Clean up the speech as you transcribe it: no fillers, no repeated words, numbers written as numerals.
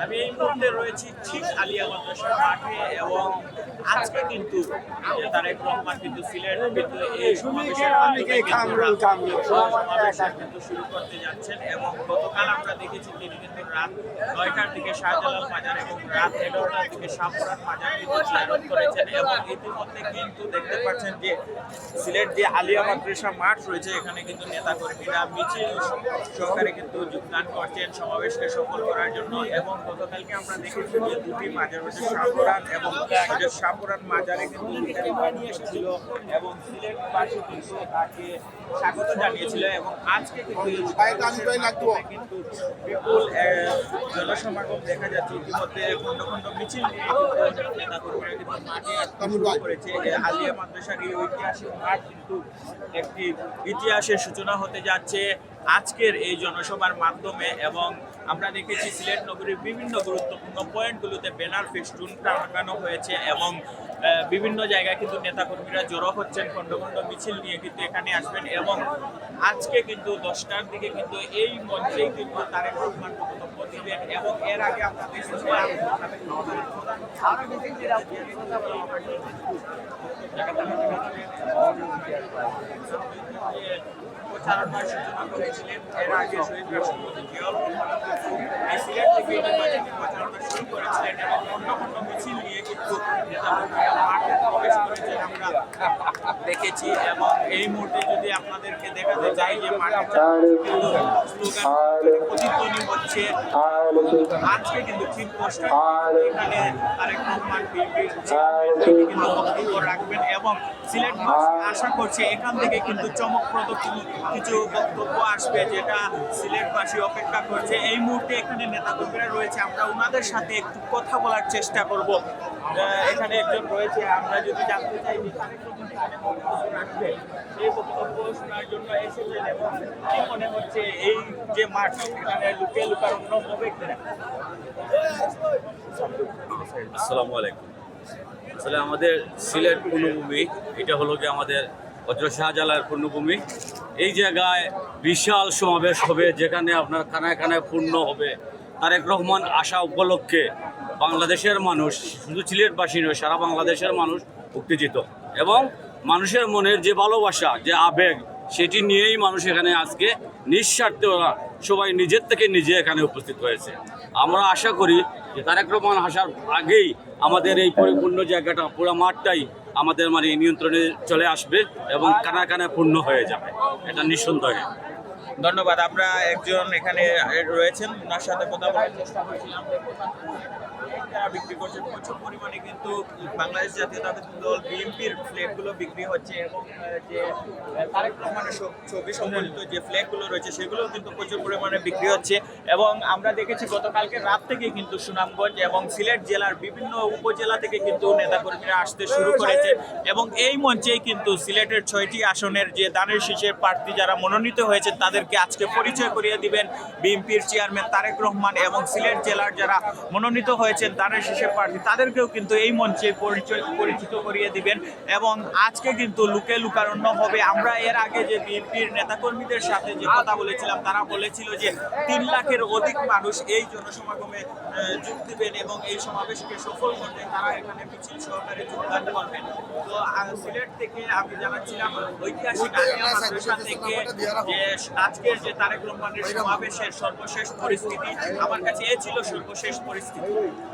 আমি এই মুহূর্তে রয়েছি ঠিক আলিয়া মাদ্রাসার মাঠে এবং আজকে কিন্তু তারেক রহমান কিন্তু সিলেট কিন্তু এই সমাবেশের মাধ্যমে কিন্তু শুরু করতে যাচ্ছেন এবং গতকাল আমরা দেখেছি তিনি কিন্তু রাত ৯টার দিকে শাহজালাল মাজার এবং রাত ১১টার দিকে শাহপুরান মাজার কিন্তু জিয়ারত করেছেন এবং ইতিমধ্যে কিন্তু দেখতে পাচ্ছেন যে সিলেট যে আলিয়া মাদ্রাসা মাঠ রয়েছে এখানে কিন্তু নেতাকর্মীরা মিছিল সহকারে কিন্তু যোগদান করছেন সমাবেশকে সফল করার জন্য এবং গতকালকে আমরা দেখেছি যে দুটি মাজার হচ্ছে শাহপুরান এবং শাহপুরান মাজারে কিন্তু নিয়ে এসেছিল এবং সিলেটবাসী কিন্তু তাকে স্বাগত জানিয়েছিল এবং আজকে কিন্তু কিন্তু বিপুল জনসমাগম দেখা যাচ্ছে ইতিমধ্যে খন্ড খন্ড মিছিল নিয়ে নেতাকর্মীরা কিন্তু মাঠে শুরু করেছে আলিয়া মাদ্রাসার এই ঐতিহাসিক মাঠ কিন্তু একটি ইতিহাসের সূচনা হতে যাচ্ছে আজকের এই জনসভার মাধ্যমে এবং আমরা দেখেছি সিলেট নগরীর বিভিন্ন গুরুত্বপূর্ণ পয়েন্টগুলোতে ব্যানার ফেস্টুন টাঙানো হয়েছে এবং বিভিন্ন জায়গায় কিন্তু নেতাকর্মীরা জড়ো হচ্ছেন খন্ড খন্ড মিছিল নিয়ে কিন্তু এখানে আসবেন এবং আজকে কিন্তু 10টার দিকে কিন্তু এই মঞ্চেই কিন্তু তারেক রহমান বক্তব্য দিবেন এবং এর আগে আমরা দেখেছিলাম প্রচারণার সূচনা করেছিলেন এর আগে শহীদ রাষ্ট্রপতি জিয়াউর রহমান এই সিলেট থেকে নির্বাচনী প্রচারণা শুরু করেছিলেন এবং অন্য অন্য মিছিল নিয়ে কিন্তু নেতাকর্মীরা মাঠে প্রবেশ করেছেন আমরা দেখেছি এবং এই মুহূর্তে যদি আপনাদেরকে দেখাতে চাই যে মাঠে স্লোগান প্রতিধ্বনি হচ্ছে আজকে কিন্তু ঠিক পোস্টার এখানে তারেক রহমান কিন্তু বক্তব্য রাখবেন এবং সিলেটবাসী আশা করছে এখান থেকে কিন্তু চমকপ্রদ কিছু বক্তব্য আসবে যেটা সিলেটবাসী অপেক্ষা করছে এই মুহূর্তে এখানে নেতাকর্মীরা রয়েছে আমরা ওনাদের সাথে একটু কথা বলার চেষ্টা করব এখানে একজন রয়েছে আমরা যদি জানতে চাই যে এখানে বক্তব্য রাখবে সেই বক্তব্য শোনার জন্য এসেছেন এবং কি মনে হচ্ছে এই যে মাঠ এখানে লুকিয়ে লুকানো হবে কিনা? আসসালামু আলাইকুম। আসলে আমাদের সিলেট পূর্ণভূমি এটা হলো কি আমাদের হযরত শাহজালালের পূর্ণভূমি। এই জায়গায় বিশাল সমাবেশ হবে যেখানে আপনার কানায় কানায় পূর্ণ হবে। তারেক রহমান আসা উপলক্ষে বাংলাদেশের মানুষ শুধু সিলেটবাসী নয় সারা বাংলাদেশের মানুষ উত্তেজিত এবং মানুষের মনের যে ভালোবাসা যে আবেগ সেটি নিয়েই মানুষ এখানে আজকে নিঃস্বার্থে সবাই নিজের থেকে নিজে এখানে উপস্থিত হয়েছে। আমরা আশা করি যে তারেক রহমান আসার আগেই আমাদের এই পরিপূর্ণ জায়গাটা পুরো মাঠটাই আমাদের নিয়ন্ত্রণে চলে আসবে এবং কানা কানা পূর্ণ হয়ে যাবে, এটা নিঃসন্দেহে। ধন্যবাদ। আমরা একজন এখানে রয়েছেন ওনার সাথে কথা বলার চেষ্টা করেছিলাম বিক্রি করছেন প্রচুর পরিমাণে কিন্তু বাংলাদেশ জাতীয়তাবাদী দল বিএনপির ফ্ল্যাগগুলো বিক্রি হচ্ছে এবং যে তারেক রহমানের ছবি সম্বলিত যে ফ্ল্যাগগুলো রয়েছে সেগুলো কিন্তু প্রচুর পরিমাণে বিক্রি হচ্ছে এবং আমরা দেখেছি গতকালকে রাত থেকে কিন্তু সুনামগঞ্জ এবং সিলেট জেলার বিভিন্ন উপজেলা থেকে কিন্তু নেতাকর্মীরা আসতে শুরু করেছে এবং এই মঞ্চেই কিন্তু সিলেটের 6টি আসনের যে দানের শীষের প্রার্থী যারা মনোনীত হয়েছে তাদেরকে আজকে পরিচয় করিয়ে দিবেন বিএনপির চেয়ারম্যান তারেক রহমান এবং সিলেট জেলার যারা মনোনীত হয়েছেন দানের শীষের প্রার্থী তাদেরকেও কিন্তু এই মঞ্চে পরিচিত করিয়ে দিবেন এবং আজকে কিন্তু লুকে লুকারণ্য হবে। আমরা এর আগে যে বিএনপির নেতাকর্মীদের সাথে যে কথা বলেছিলাম তারা বলেছিল যে 3 লাখের অধিক মানুষ এই জনসমাগমে যোগ দিবেন এবং এই সমাবেশকে সফল করতে তারা এখানে মিছিল সহকারে যোগদান করবেন। তো সিলেট থেকে আমি জানাচ্ছিলাম ঐতিহাসিক আলিয়া মাদ্রাসা থেকে যে আজকের যে তারেক রহমানের সমাবেশের সর্বশেষ পরিস্থিতি আমার কাছে এ ছিল সর্বশেষ পরিস্থিতি।